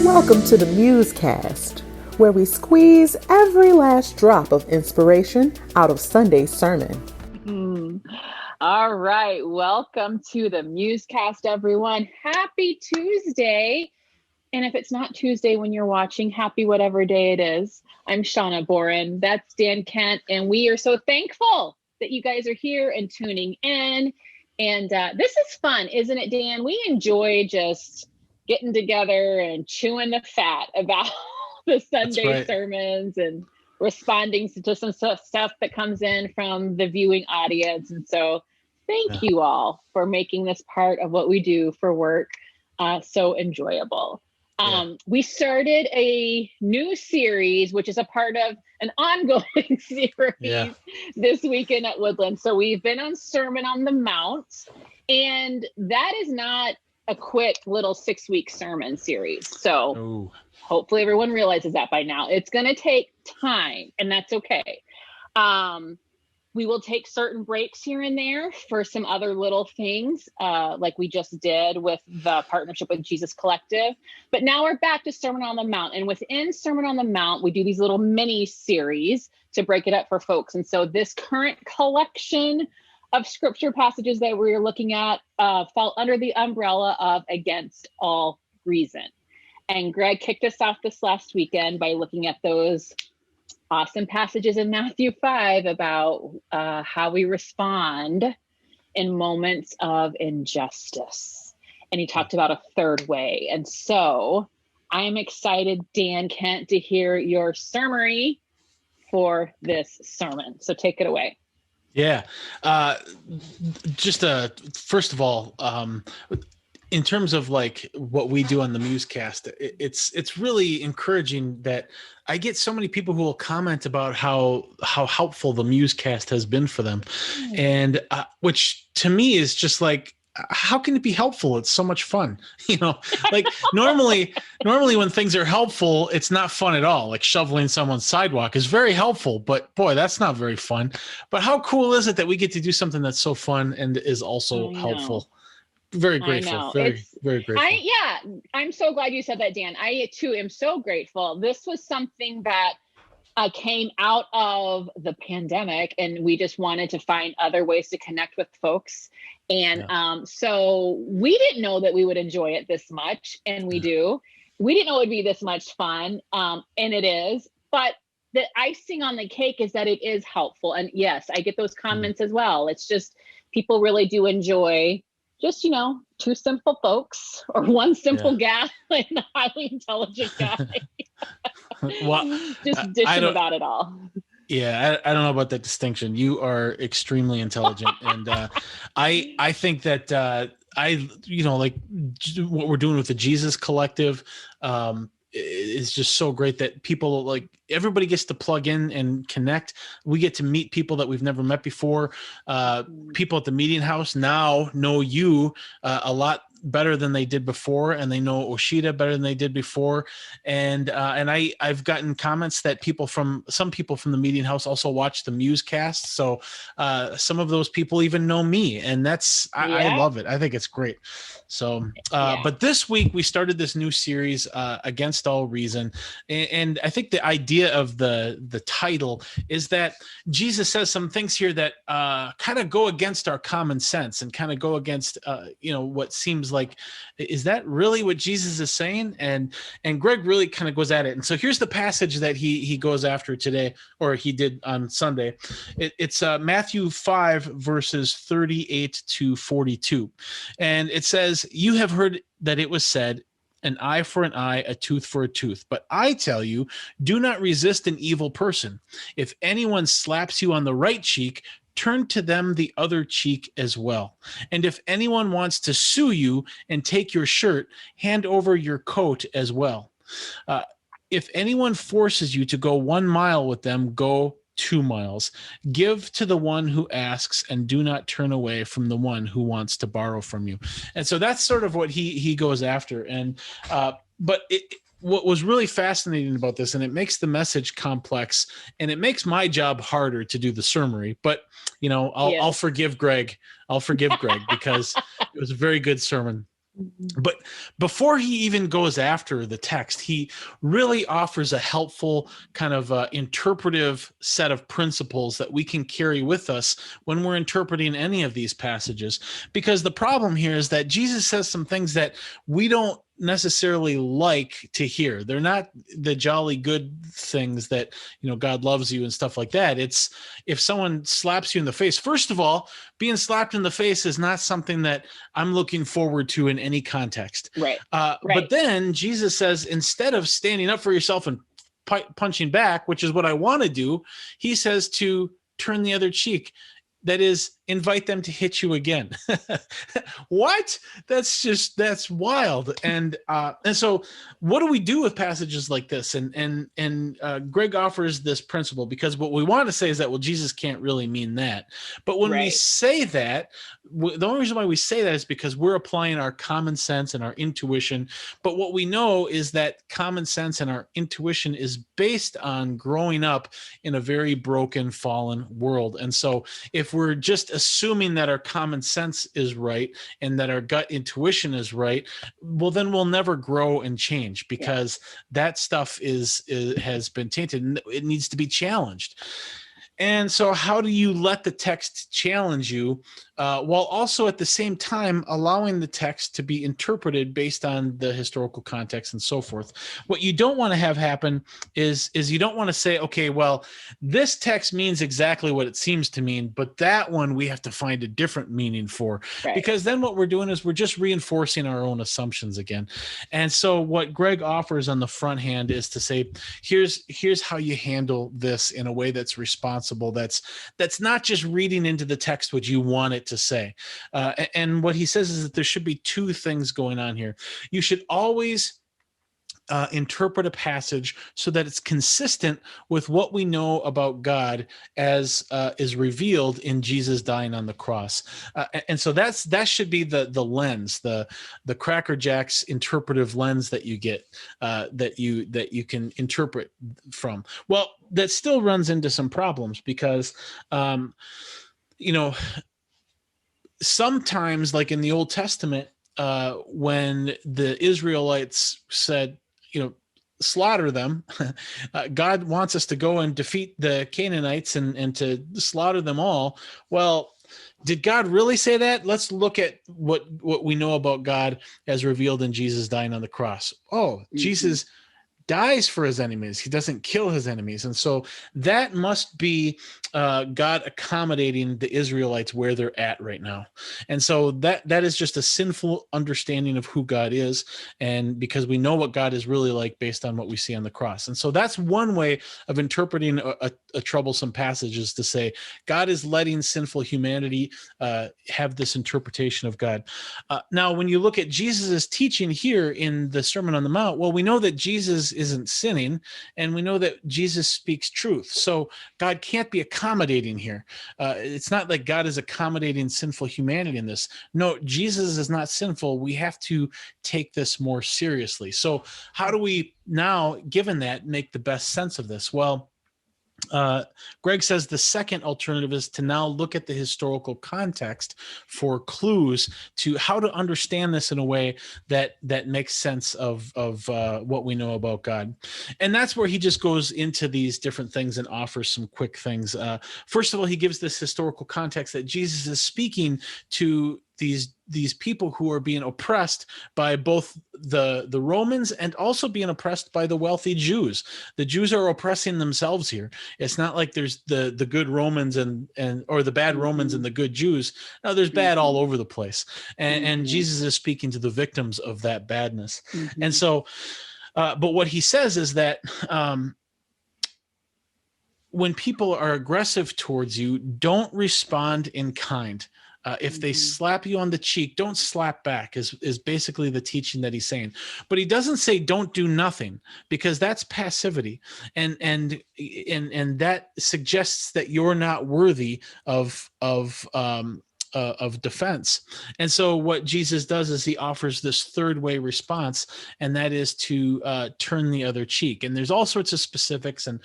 Welcome to the MuseCast, where we squeeze every last drop of inspiration out of Sunday's sermon. All right. Welcome to the MuseCast, everyone. Happy Tuesday. And if it's not Tuesday when you're watching, happy whatever day it is. I'm Shawna Boren. That's Dan Kent. And we are so thankful that you guys are here and tuning in. And this is fun, isn't it, Dan? We enjoy just getting together and chewing the fat about the Sunday sermons and responding to some stuff that comes in from the viewing audience. And so thank you all for making this part of what we do for work so enjoyable. We started a new series, which is a part of an ongoing series this weekend at Woodland. So we've been on Sermon on the Mount, and that is not a quick little 6-week sermon series. So hopefully everyone realizes that by now. It's going to take time, and that's okay. We will take certain breaks here and there for some other little things, like we just did with the partnership with Jesus Collective. But now we're back to Sermon on the Mount. And within Sermon on the Mount, we do these little mini series to break it up for folks. And so this current collection of scripture passages that we're looking at fall under the umbrella of Against All Reason. And Greg kicked us off this last weekend by looking at those awesome passages in Matthew 5 about how we respond in moments of injustice. And he talked about a third way. And so I'm excited, Dan Kent, to hear your summary for this sermon. So take it away. Yeah. First of all, in terms of like what we do on the MuseCast, it's really encouraging that I get so many people who will comment about how helpful the MuseCast has been for them. And which to me is just like, how can it be helpful? It's so much fun. Like normally when things are helpful, it's not fun at all. Like shoveling someone's sidewalk is very helpful, but boy, that's not very fun. But how cool is it that we get to do something that's so fun and is also helpful? Very grateful. Very grateful. I'm so glad you said that, Dan. I too am so grateful. This was something that came out of the pandemic, and we just wanted to find other ways to connect with folks. And so we didn't know that we would enjoy it this much, and we do. We didn't know it would be this much fun, and it is. But the icing on the cake is that it is helpful. And yes, I get those comments as well. It's just people really do enjoy just, two simple folks or one simple guy and a highly intelligent guy. Just dishing about it all. Yeah, I don't know about that distinction. You are extremely intelligent. And I think that like what we're doing with the Jesus Collective is just so great that people, like, everybody gets to plug in and connect. We get to meet people that we've never met before. People at the meeting house now know you a lot better than they did before, and they know Osheta better than they did before. And I've gotten comments that some people from the meeting house also watch the MuseCast. So some of those people even know me, and I love it. I think it's great. So, but this week we started this new series, Against All Reason. And I think the idea of the title is that Jesus says some things here that kind of go against our common sense and kind of go against, what seems like, is that really what Jesus is saying? And Greg really kind of goes at it. And so here's the passage that he goes after today, or he did on Sunday. It's Matthew 5 verses 38 to 42. And it says, "You have heard that it was said, an eye for an eye, a tooth for a tooth. But I tell you, do not resist an evil person. If anyone slaps you on the right cheek, turn to them the other cheek as well. And if anyone wants to sue you and take your shirt, hand over your coat as well. If anyone forces you to go 1 mile with them, go 2 miles. Give to the one who asks, and do not turn away from the one who wants to borrow from you." And so that's sort of what he goes after. And what was really fascinating about this, and it makes the message complex, and it makes my job harder to do the summary, but I'll forgive Greg. I'll forgive Greg because it was a very good sermon. But before he even goes after the text, he really offers a helpful kind of interpretive set of principles that we can carry with us when we're interpreting any of these passages. Because the problem here is that Jesus says some things that we don't necessarily like to hear. They're not the jolly good things that, God loves you and stuff like that. It's if someone slaps you in the face. First of all, being slapped in the face is not something that I'm looking forward to in any context. Right. But then Jesus says, instead of standing up for yourself and punching back, which is what I want to do, he says to turn the other cheek. That is, invite them to hit you again. What? That's wild. And so what do we do with passages like this? And Greg offers this principle, because what we want to say is that, well, Jesus can't really mean that. But when we say that, the only reason why we say that is because we're applying our common sense and our intuition. But what we know is that common sense and our intuition is based on growing up in a very broken, fallen world. And so if we're just assuming that our common sense is right and that our gut intuition is right, well, then we'll never grow and change, because that stuff has been tainted and it needs to be challenged. And so how do you let the text challenge you while also at the same time allowing the text to be interpreted based on the historical context and so forth? What you don't want to have happen is you don't want to say, okay, well, this text means exactly what it seems to mean, but that one we have to find a different meaning for. Because then what we're doing is we're just reinforcing our own assumptions again. And so what Greg offers on the front hand is to say, here's how you handle this in a way that's responsible. That's not just reading into the text what you want it to say. And what he says is that there should be two things going on here. You should always interpret a passage so that it's consistent with what we know about God as is revealed in Jesus dying on the cross. And so that should be the lens, the Cracker Jacks interpretive lens that you get, that you can interpret from. Well, that still runs into some problems, because sometimes, like in the Old Testament, when the Israelites said, slaughter them, God wants us to go and defeat the Canaanites and to slaughter them all. Well, did God really say that? Let's look at what we know about God as revealed in Jesus dying on the cross. Oh, Jesus dies for his enemies. He doesn't kill his enemies. And so that must be God accommodating the Israelites where they're at right now. And so that is just a sinful understanding of who God is, and because we know what God is really like based on what we see on the cross. And so that's one way of interpreting a troublesome passage, is to say God is letting sinful humanity have this interpretation of God. Now, when you look at Jesus's teaching here in the Sermon on the Mount, well, we know that Jesus isn't sinning, and we know that Jesus speaks truth. So God can't be accommodating here. It's not like God is accommodating sinful humanity in this. No, Jesus is not sinful. We have to take this more seriously. So how do we now, given that, make the best sense of this? Well, Greg says the second alternative is to now look at the historical context for clues to how to understand this in a way that makes sense of what we know about God. And that's where he just goes into these different things and offers some quick things. First of all, he gives this historical context that Jesus is speaking to these people who are being oppressed by both the Romans and also being oppressed by the wealthy Jews. The Jews are oppressing themselves here. It's not like there's the good Romans and or the bad Romans and the good Jews. No, there's bad all over the place. And Jesus is speaking to the victims of that badness. And so, but what he says is that when people are aggressive towards you, don't respond in kind. If they slap you on the cheek, don't slap back is basically the teaching that he's saying. But he doesn't say don't do nothing, because that's passivity. And that suggests that you're not worthy of defense. And so what Jesus does is he offers this third way response, and that is to turn the other cheek. And there's all sorts of specifics, and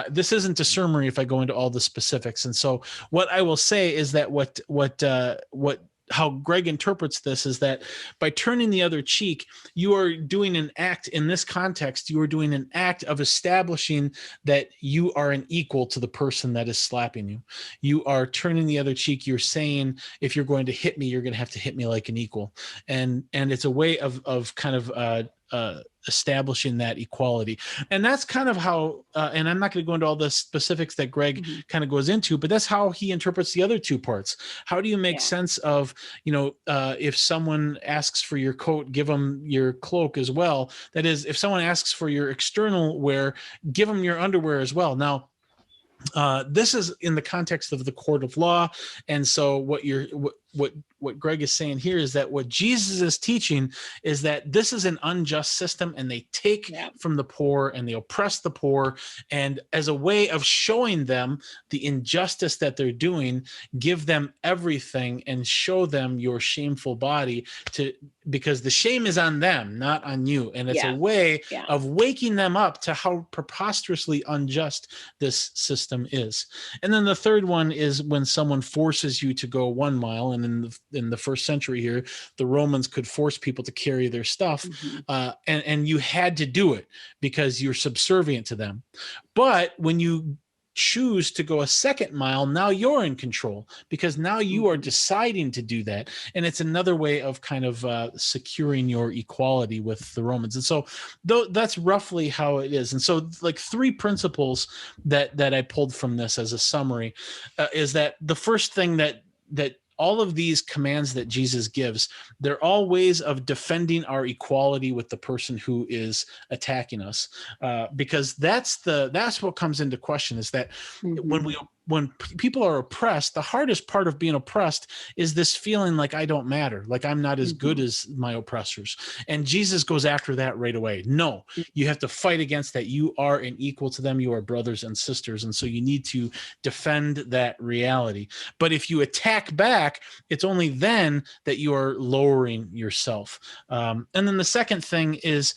this isn't a summary if I go into all the specifics. And so what I will say is that what how Greg interprets this is that by turning the other cheek, you are doing an act in this context. You are doing an act of establishing that you are an equal to the person that is slapping you. You are turning the other cheek. You're saying, if you're going to hit me, you're going to have to hit me like an equal. And it's a way of kind of establishing that equality. And that's kind of how, and I'm not going to go into all the specifics that Greg kind of goes into, but that's how he interprets the other two parts. How do you make sense of, if someone asks for your coat, give them your cloak as well. That is, if someone asks for your external wear, give them your underwear as well. Now, this is in the context of the court of law. And so what Greg is saying here is that what Jesus is teaching is that this is an unjust system, and they take from the poor and they oppress the poor. And as a way of showing them the injustice that they're doing, give them everything and show them your shameful body because the shame is on them, not on you. And it's a way of waking them up to how preposterously unjust this system is. And then the third one is when someone forces you to go 1 mile, and in the first century here, the Romans could force people to carry their stuff, and you had to do it because you're subservient to them. But when you choose to go a 2nd mile, now you're in control because now you are deciding to do that. And it's another way of kind of securing your equality with the Romans. And so that's roughly how it is. And so like 3 principles that I pulled from this as a summary is that the first thing that all of these commands that Jesus gives, they're all ways of defending our equality with the person who is attacking us, because that's what comes into question is that when people are oppressed, the hardest part of being oppressed is this feeling like I don't matter, like I'm not as good as my oppressors. And Jesus goes after that right away. No, you have to fight against that. You are an equal to them. You are brothers and sisters. And so you need to defend that reality. But if you attack back, it's only then that you are lowering yourself. And then the second thing is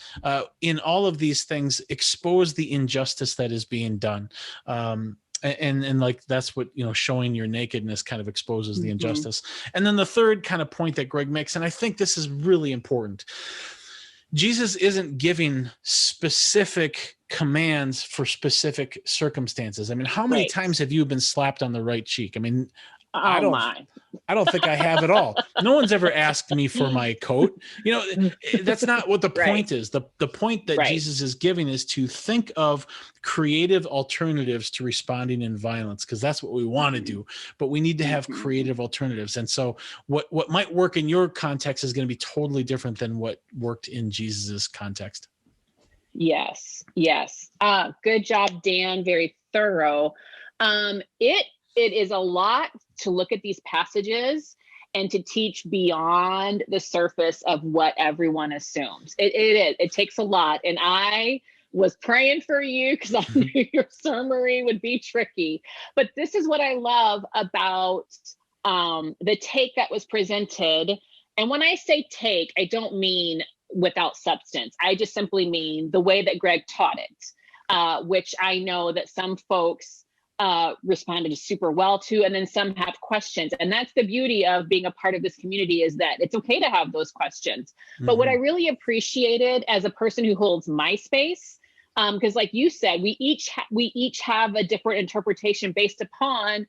in all of these things, expose the injustice that is being done. And like that's what showing your nakedness kind of exposes the injustice. And then the third kind of point that Greg makes, and I think this is really important, Jesus isn't giving specific commands for specific circumstances. I mean, how many times have you been slapped on the right cheek? I mean, I don't think I have at all. No one's ever asked me for my coat. That's not what the point is. The point that Jesus is giving is to think of creative alternatives to responding in violence, because that's what we want to do. But we need to have creative alternatives. And so what might work in your context is going to be totally different than what worked in Jesus's context. Yes. Good job, Dan. Very thorough. It is a lot to look at these passages and to teach beyond the surface of what everyone assumes. It takes a lot. And I was praying for you because I knew your summary would be tricky. But this is what I love about the take that was presented. And when I say take, I don't mean without substance. I just simply mean the way that Greg taught it, which I know that some folks responded super well to, and then some have questions. And that's the beauty of being a part of this community, is that it's okay to have those questions. But what I really appreciated as a person who holds my space, because like you said, we each have a different interpretation based upon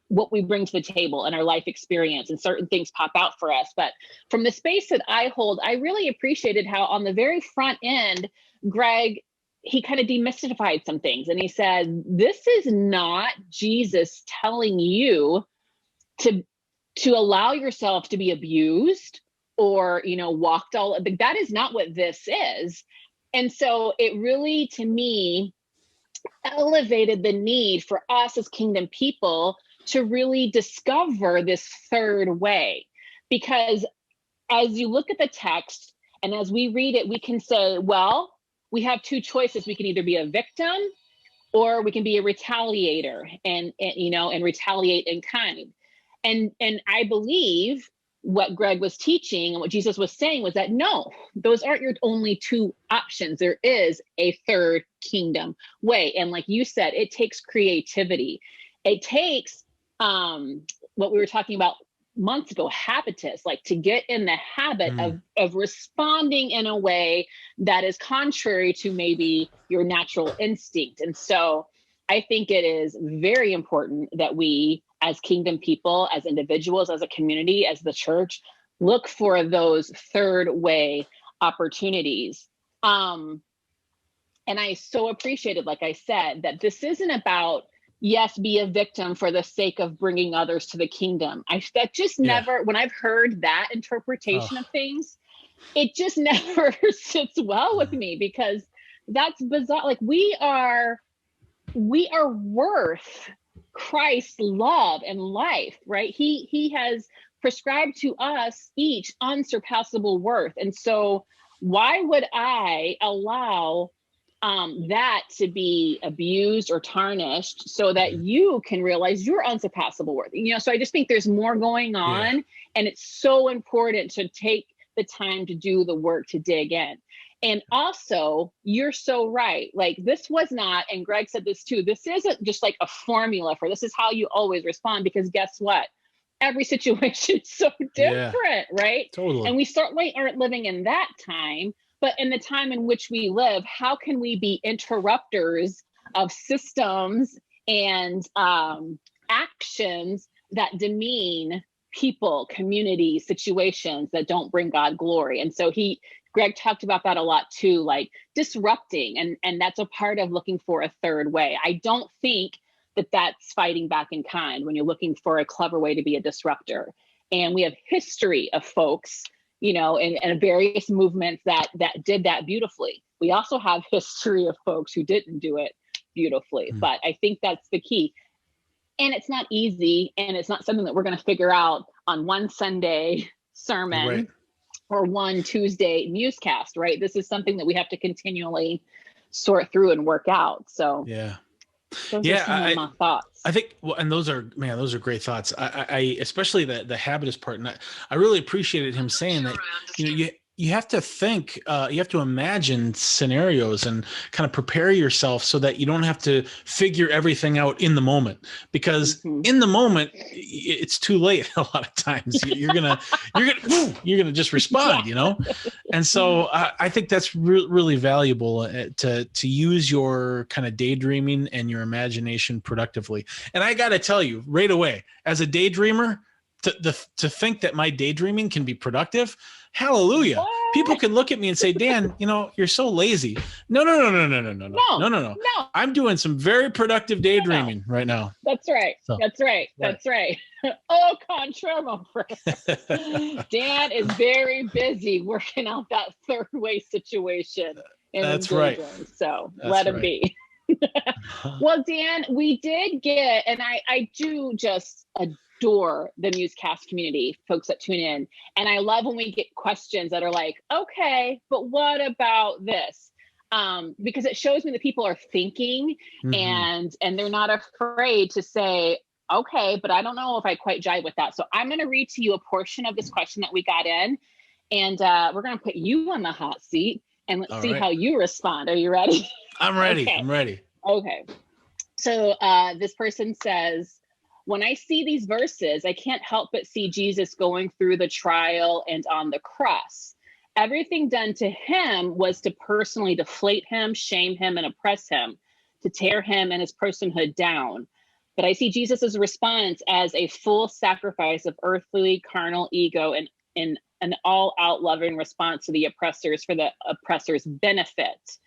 what we bring to the table and our life experience, and certain things pop out for us. But from the space that I hold, I really appreciated how on the very front end, Greg, he kind of demystified some things, and he said, this is not Jesus telling you to allow yourself to be abused or, walked all, that is not what this is. And so it really, to me, elevated the need for us as kingdom people to really discover this third way. Because as you look at the text and as we read it, we can say, well, we have 2 choices. We can either be a victim or we can be a retaliator and retaliate in kind. And I believe what Greg was teaching and what Jesus was saying was that, no, those aren't your only 2 options. There is a third kingdom way. And like you said, it takes creativity. It takes what we were talking about months ago, habitus, like to get in the habit of responding in a way that is contrary to maybe your natural instinct. And so I think it is very important that we, as kingdom people, as individuals, as a community, as the church, look for those third way opportunities. And I so appreciated, like I said, that this isn't about, yes, be a victim for the sake of bringing others to the kingdom. That just never, when I've heard that interpretation of things, it just never sits well with me, because that's bizarre. Like we are worth Christ's love and life, right? He has prescribed to us each unsurpassable worth. And so why would I allow that to be abused or tarnished so that you can realize your unsurpassable worth? So I just think there's more going on, and it's so important to take the time to do the work to dig in. And also, you're so right. Like this was not, and Greg said this too, this isn't just like a formula for this is how you always respond, because guess what? Every situation is so different, right? Totally. And we certainly aren't living in that time, but in the time in which we live, how can we be interrupters of systems and actions that demean people, communities, situations that don't bring God glory? And so Greg talked about that a lot too, like disrupting. And that's a part of looking for a third way. I don't think that that's fighting back in kind when you're looking for a clever way to be a disruptor. And we have history of folks, and various movements that did that beautifully. We also have history of folks who didn't do it beautifully. But I think that's the key. And it's not easy, and it's not something that we're going to figure out on one Sunday sermon or one Tuesday MuseCast, right? This is something that we have to continually sort through and work out. So those are some of my thoughts. I think, well, and those are great thoughts. I especially the habitus part, and I really appreciated him saying that, you have to think, you have to imagine scenarios and kind of prepare yourself so that you don't have to figure everything out in the moment, because in the moment it's too late. A lot of times you're gonna just respond, And so I think that's really valuable to use your kind of daydreaming and your imagination productively. And I got to tell you right away, as a daydreamer, to think that my daydreaming can be productive, hallelujah. What? People can look at me and say, Dan, you're so lazy. No. I'm doing some very productive daydreaming right now. That's right. So, that's right. Au contraire, mon frère. Dan is very busy working out that third way situation. That's right. So let him be. Well, Dan, we did get, and I do just adore the MuseCast community, folks that tune in. And I love when we get questions that are like, okay, but what about this? Because it shows me that people are thinking and they're not afraid to say, okay, but I don't know if I quite jive with that. So I'm going to read to you a portion of this question that we got in, and we're going to put you on the hot seat, and let's see how you respond. Are you ready? I'm ready. Okay. I'm ready. Okay. So this person says, when I see these verses, I can't help but see Jesus going through the trial and on the cross. Everything done to him was to personally deflate him, shame him, and oppress him, to tear him and his personhood down. But I see Jesus' response as a full sacrifice of earthly, carnal ego and an all-out loving response to the oppressors for the oppressor's benefit.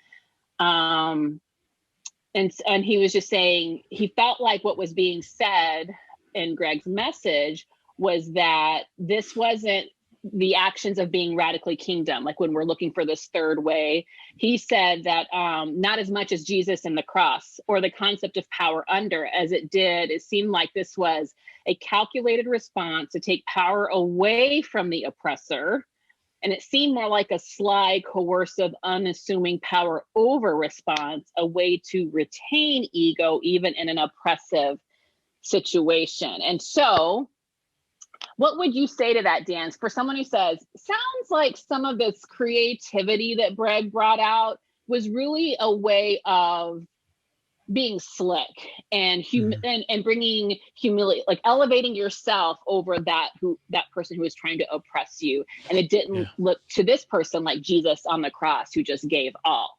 And he was just saying, he felt like what was being said in Greg's message was that this wasn't the actions of being radically kingdom. Like when we're looking for this third way, he said that not as much as Jesus and the cross or the concept of power under as it seemed like this was a calculated response to take power away from the oppressor. And it seemed more like a sly, coercive, unassuming power over response, a way to retain ego, even in an oppressive situation. And so what would you say to that, Dan? For someone who says, sounds like some of this creativity that Greg brought out was really a way of being slick and and bringing humility, like elevating yourself over that person who was trying to oppress you. And it didn't look to this person like Jesus on the cross who just gave all.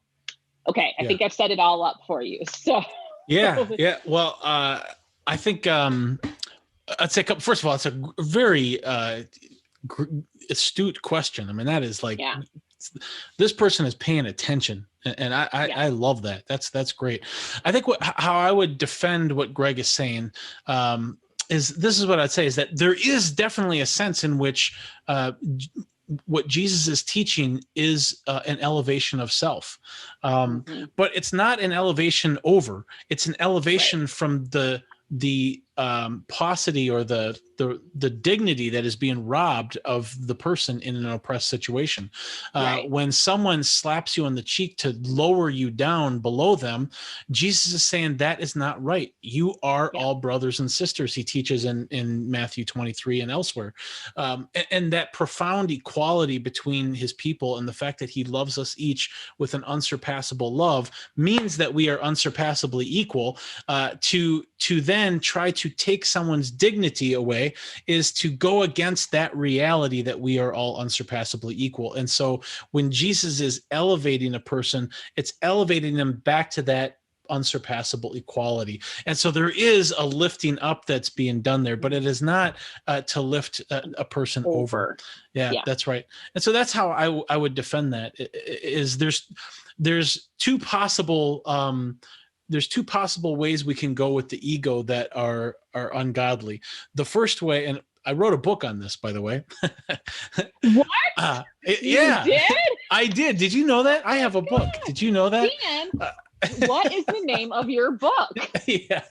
Okay, I think I've set it all up for you. So yeah. Well, I think I'd say first of all, it's a very astute question. I mean, that is like this person is paying attention, and I love that. That's great. I think how I would defend what Greg is saying is what I'd say is that there is definitely a sense in which what Jesus is teaching is an elevation of self, but it's not an elevation over. It's an elevation from the paucity or the dignity that is being robbed of the person in an oppressed situation. When someone slaps you on the cheek to lower you down below them, Jesus is saying that is not right. You are all brothers and sisters, he teaches in Matthew 23 and elsewhere. And that profound equality between his people and the fact that he loves us each with an unsurpassable love means that we are unsurpassably equal. To then try to take someone's dignity away is to go against that reality that we are all unsurpassably equal. And so when Jesus is elevating a person, it's elevating them back to that unsurpassable equality. And so there is a lifting up that's being done there, but it is not to lift a person over. Yeah, that's right. And so that's how I would defend that. Is there's two possible ways we can go with the ego that are ungodly. The first way, and I wrote a book on this, by the way. What? You did? I did. Did you know that? I have a book. Did you know that? Dan, what is the name of your book? Yeah.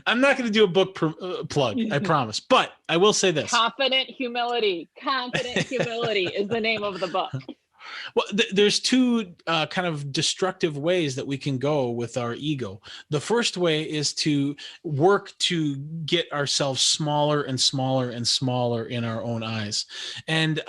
I'm not going to do a book plug, I promise. But I will say this. Confident Humility. Confident Humility is the name of the book. Well, there's two kind of destructive ways that we can go with our ego. The first way is to work to get ourselves smaller and smaller and smaller in our own eyes. And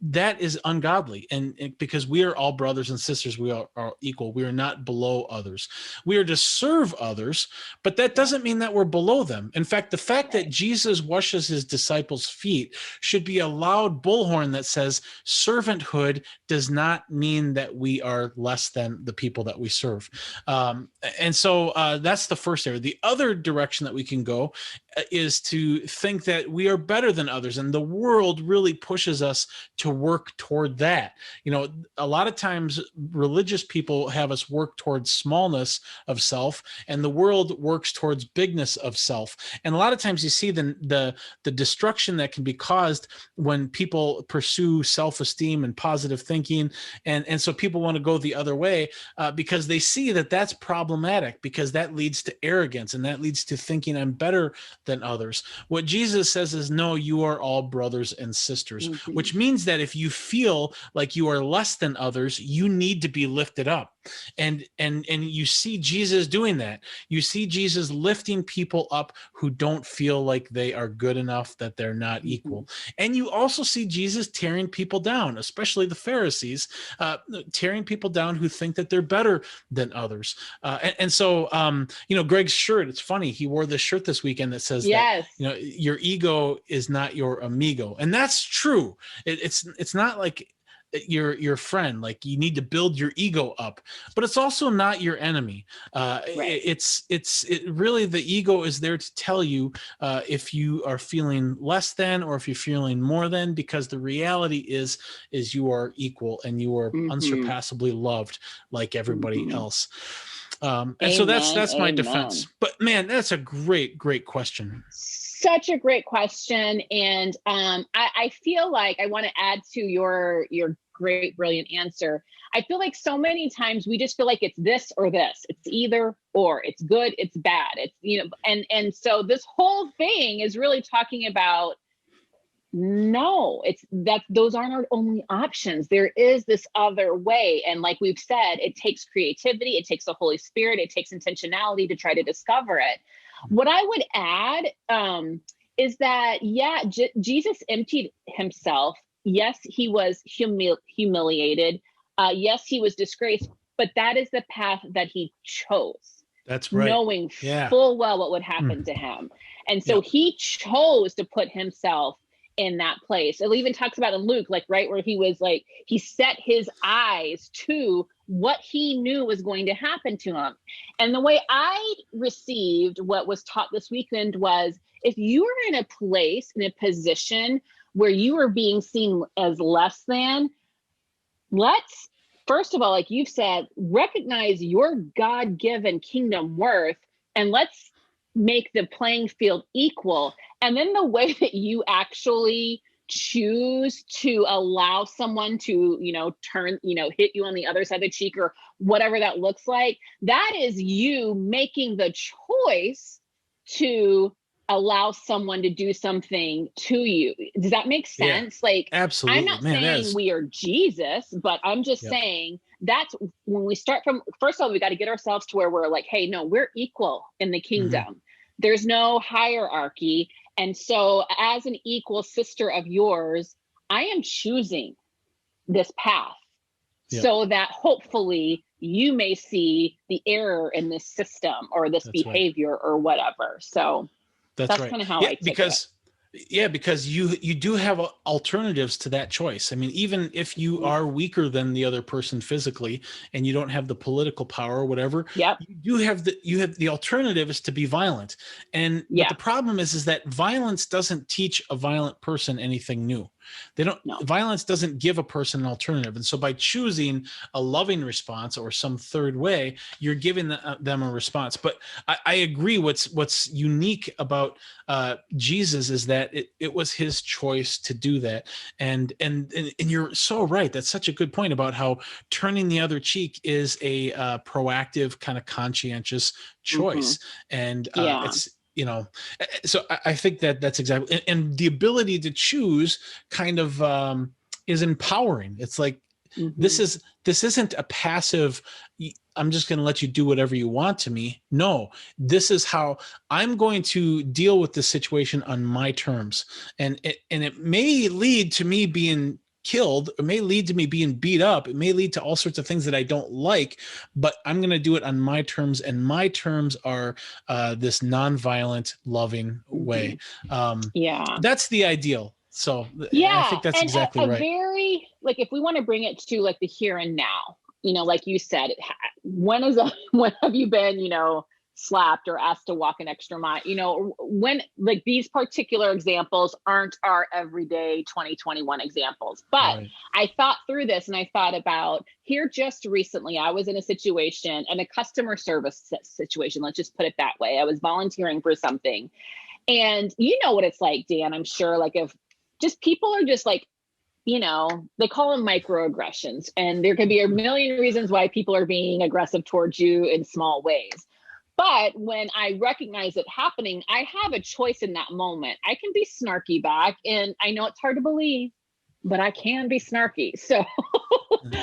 that is ungodly. And because we are all brothers and sisters, we are equal. We are not below others. We are to serve others, but that doesn't mean that we're below them. In fact, the fact that Jesus washes his disciples' feet should be a loud bullhorn that says servanthood does not mean that we are less than the people that we serve. And so that's the first area. The other direction that we can go is to think that we are better than others, and the world really pushes us to work toward that. You know, a lot of times religious people have us work towards smallness of self, and the world works towards bigness of self. And a lot of times you see the destruction that can be caused when people pursue self-esteem and positive thinking, and so people want to go the other way because they see that that's problematic, because that leads to arrogance, and that leads to thinking I'm better than others. What Jesus says is, no, you are all brothers and sisters, which means that if you feel like you are less than others, you need to be lifted up. And you see Jesus doing that. You see Jesus lifting people up who don't feel like they are good enough, that they're not equal. And you also see Jesus tearing people down, especially the Pharisees, tearing people down who think that they're better than others. And so, Greg's shirt, it's funny. He wore this shirt this weekend that says that, your ego is not your amigo. And that's true. It's not like your friend, like you need to build your ego up, but it's also not your enemy. It really, the ego is there to tell you if you are feeling less than or if you're feeling more than, because the reality is you are equal and you are unsurpassably loved like everybody else. And so that's my defense. But man, that's a great question. Such a great question. And I feel like I want to add to your great, brilliant answer. I feel like so many times we just feel like it's this or this. It's either or. It's good, it's bad. It's, and so this whole thing is really talking about, no, it's that those aren't our only options. There is this other way. And like we've said, it takes creativity, it takes the Holy Spirit, it takes intentionality to try to discover it. What I would add is that, Jesus emptied himself. Yes, he was humiliated. Yes, he was disgraced, but that is the path that he chose. That's right. Knowing full well what would happen to him. And so he chose to put himself in that place. It even talks about in Luke, like, right, where he was like, he set his eyes to what he knew was going to happen to him. And the way I received what was taught this weekend was, if you are in a place, in a position where you are being seen as less than, let's, first of all, like you've said, recognize your God-given kingdom worth, and let's make the playing field equal. And then the way that you actually choose to allow someone to, turn, hit you on the other side of the cheek or whatever that looks like, that is you making the choice to allow someone to do something to you. Does that make sense? Yeah, like, absolutely. I'm not saying we are Jesus, but I'm just saying that's when we start from, first of all, we got to get ourselves to where we're like, hey, no, we're equal in the kingdom. There's no hierarchy. And so as an equal sister of yours, I am choosing this path so that hopefully you may see the error in this system or this behavior or whatever. So that's right. kind of how I take it. Because you do have alternatives to that choice. I mean, even if you are weaker than the other person physically and you don't have the political power or whatever, you have the alternative is to be violent. And but the problem is that violence doesn't teach a violent person anything new. Violence doesn't give a person an alternative. And so by choosing a loving response or some third way, you're giving them a response. But I agree. What's unique about Jesus is that it was his choice to do that. And you're so right. That's such a good point about how turning the other cheek is a proactive kind of conscientious choice. And it's, so I think that's exactly, and the ability to choose kind of is empowering. It's like, this isn't a passive, I'm just going to let you do whatever you want to me. No, this is how I'm going to deal with this situation on my terms. And it may lead to me being killed, it may lead to me being beat up, it may lead to all sorts of things that I don't like, but I'm going to do it on my terms, and my terms are this nonviolent, loving way. That's the ideal. So I think that's exactly right. Very, like, if we want to bring it to like the here and now, like you said, when have you been, slapped or asked to walk an extra mile? When, like, these particular examples aren't our everyday 2021 examples, but I thought through this and I thought about here just recently, I was in a situation, and a customer service situation, let's just put it that way. I was volunteering for something, and you know what it's like, Dan, I'm sure, like, if just people are just like, they call them microaggressions, and there can be a million reasons why people are being aggressive towards you in small ways. But when I recognize it happening, I have a choice in that moment. I can be snarky back, and I know it's hard to believe, but I can be snarky. So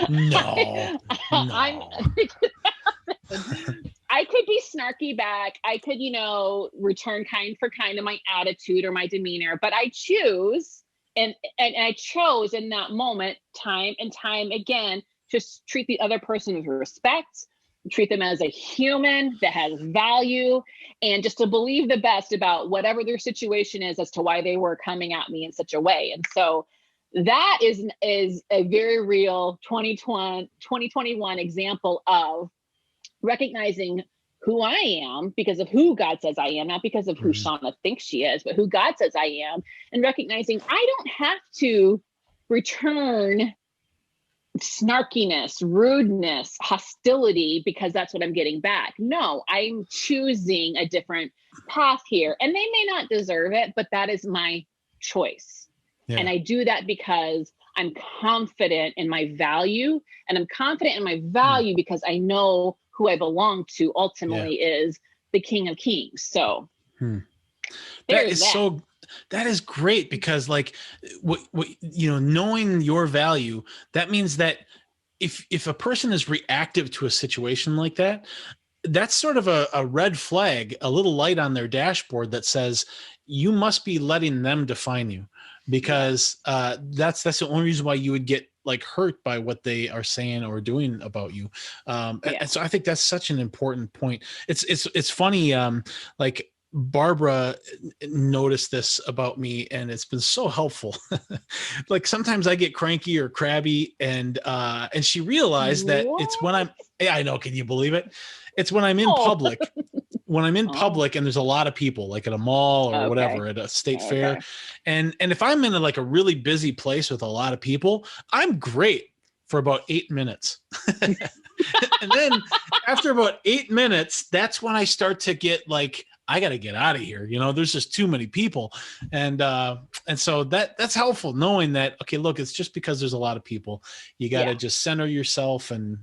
no. I could be snarky back. I could, return kind for kind of my attitude or my demeanor, but I choose, and I chose in that moment, time and time again, to treat the other person with respect, treat them as a human that has value, and just to believe the best about whatever their situation is as to why they were coming at me in such a way. And so that is a very real 2021 example of recognizing who I am because of who God says I am, not because of who Shawna thinks she is, but who God says I am, and recognizing I don't have to return snarkiness, rudeness, hostility because that's what I'm getting back. No, I'm choosing a different path here, and they may not deserve it, but that is my choice. And I do that because I'm confident in my value, and I'm confident in my value because I know who I belong to ultimately is the King of Kings. So that is great, because like what knowing your value, that means that if a person is reactive to a situation like that, that's sort of a red flag, a little light on their dashboard that says you must be letting them define you. because that's the only reason why you would get like hurt by what they are saying or doing about you. And so I think that's such an important point. It's funny. Like Barbara noticed this about me, and it's been so helpful. Like sometimes I get cranky or crabby, and she realized that it's when I know, can you believe it? It's when I'm in public. When I'm in public and there's a lot of people, like at a mall or whatever, at a state fair. And if I'm in a really busy place with a lot of people, I'm great for about 8 minutes. And then after about 8 minutes, that's when I start to get like, I got to get out of here. There's just too many people. And so that's helpful, knowing that, okay, look, it's just because there's a lot of people. You got to just center yourself and,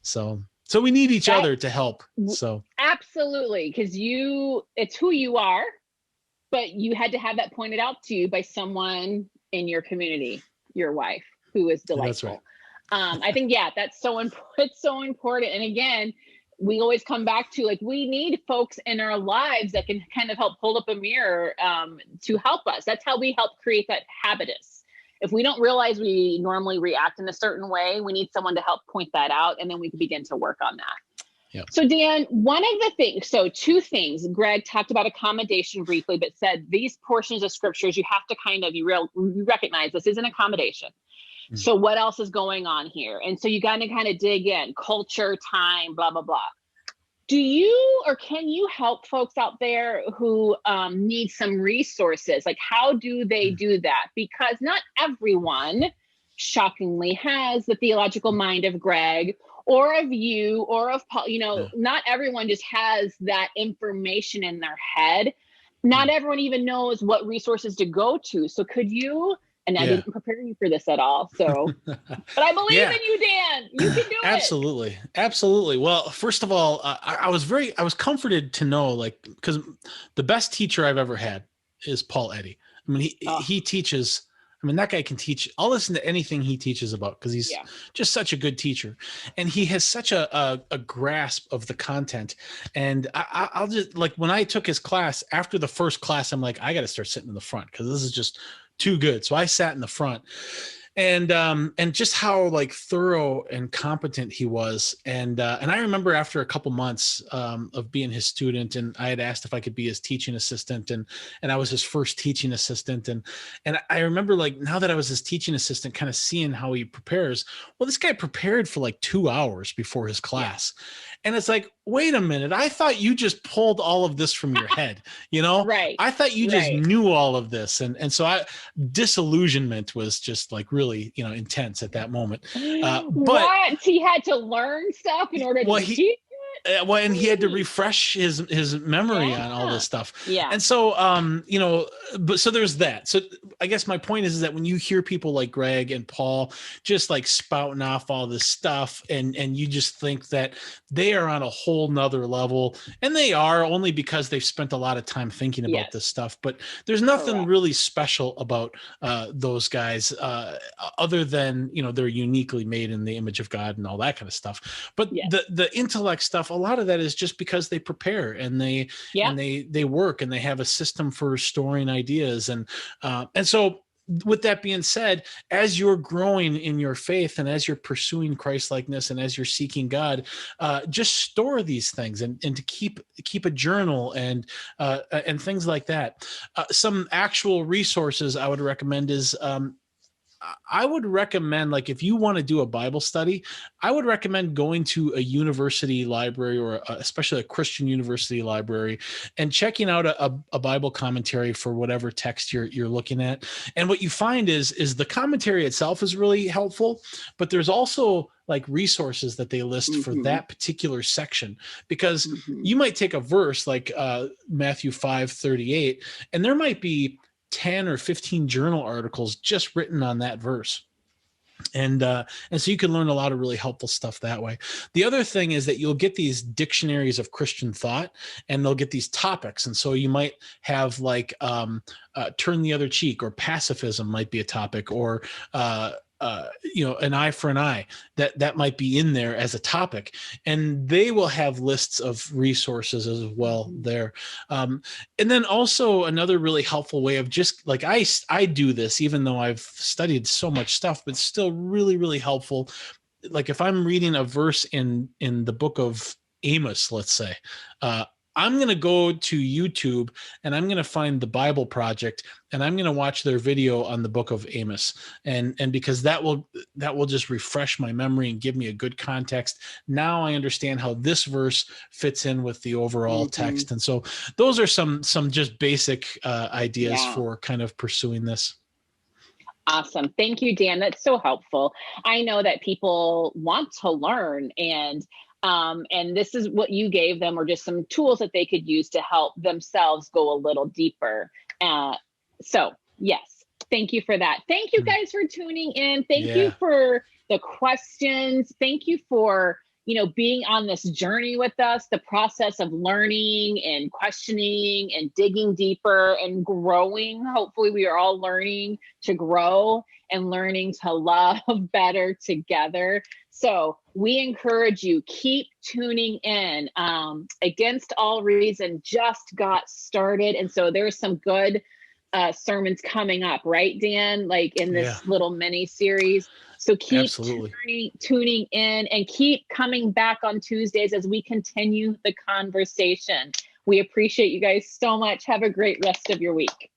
So we need each other to help. So absolutely, because it's who you are, but you had to have that pointed out to you by someone in your community, your wife, who is delightful. That's right. I think that's it's so important. And again, we always come back to we need folks in our lives that can kind of help hold up a mirror to help us. That's how we help create that habitus. If we don't realize we normally react in a certain way, we need someone to help point that out, and then we can begin to work on that. Yep. So Dan, one of the things, two things, Greg talked about accommodation briefly, but said these portions of scriptures, you have to kind of, you recognize this is an accommodation. Mm-hmm. So what else is going on here? And so you got to kind of dig in, culture, time, blah, blah, blah. Do you or can you help folks out there who need some resources? Like, how do they do that? Because not everyone, shockingly, has the theological mind of Greg or of you or of Paul. Not everyone just has that information in their head. Not everyone even knows what resources to go to. So could you? And I didn't prepare you for this at all. So, but I believe in you, Dan. You can do it. Absolutely. Well, first of all, I was comforted to know, because the best teacher I've ever had is Paul Eddy. I mean, he teaches. I mean, that guy can teach. I'll listen to anything he teaches about because he's just such a good teacher, and he has such a grasp of the content. And I'll just when I took his class, after the first class, I'm like, I got to start sitting in the front because this is just too good. So I sat in the front, and just how thorough and competent he was. And I remember after a couple months of being his student, and I had asked if I could be his teaching assistant, and I was his first teaching assistant. And I remember now that I was his teaching assistant, kind of seeing how he prepares. Well, this guy prepared for 2 hours before his class. And it's wait a minute. I thought you just pulled all of this from your head, Right. I thought you just knew all of this. And so disillusionment was just really, intense at that moment. But what? He had to learn stuff in order to teach it? And he had to refresh his memory on all this stuff. Yeah. And so, but so there's that. So I guess my point is that when you hear people like Greg and Paul just spouting off all this stuff, and you just think that they are on a whole nother level, and they are, only because they've spent a lot of time thinking about this stuff. But there's nothing really special about those guys other than, they're uniquely made in the image of God and all that kind of stuff. But the intellect stuff, a lot of that is just because they prepare and they work, and they have a system for storing ideas. And so with that being said, as you're growing in your faith, and as you're pursuing Christ-likeness, and as you're seeking God, just store these things and to keep a journal and things like that. Some actual resources I would recommend is I would recommend, if you want to do a Bible study, I would recommend going to a university library, or especially a Christian university library, and checking out a Bible commentary for whatever text you're looking at. And what you find is the commentary itself is really helpful, but there's also resources that they list for that particular section, because you might take a verse like Matthew 5:38, and there might be 10 or 15 journal articles just written on that verse. And so you can learn a lot of really helpful stuff that way. The other thing is that you'll get these dictionaries of Christian thought, and they'll get these topics. And so you might have turn the other cheek, or pacifism might be a topic, or an eye for an eye, that might be in there as a topic, and they will have lists of resources as well there. And then also another really helpful way of just like, I do this, even though I've studied so much stuff, but still really, really helpful. Like if I'm reading a verse in the book of Amos, let's say, I'm going to go to YouTube and I'm going to find the Bible Project and I'm going to watch their video on the book of Amos. And because that will just refresh my memory and give me a good context. Now I understand how this verse fits in with the overall text. And so those are some just basic ideas for kind of pursuing this. Awesome. Thank you, Dan. That's so helpful. I know that people want to learn, and this is what you gave them, or just some tools that they could use to help themselves go a little deeper. So yes, thank you for that. Thank you guys for tuning in. Thank you for the questions. Thank you for, being on this journey with us, the process of learning and questioning and digging deeper and growing. Hopefully we are all learning to grow and learning to love better together. So we encourage you, keep tuning in. Against All Reason just got started. And so there's some good sermons coming up, right, Dan? Like in this little mini series. So keep tuning in and keep coming back on Tuesdays as we continue the conversation. We appreciate you guys so much. Have a great rest of your week.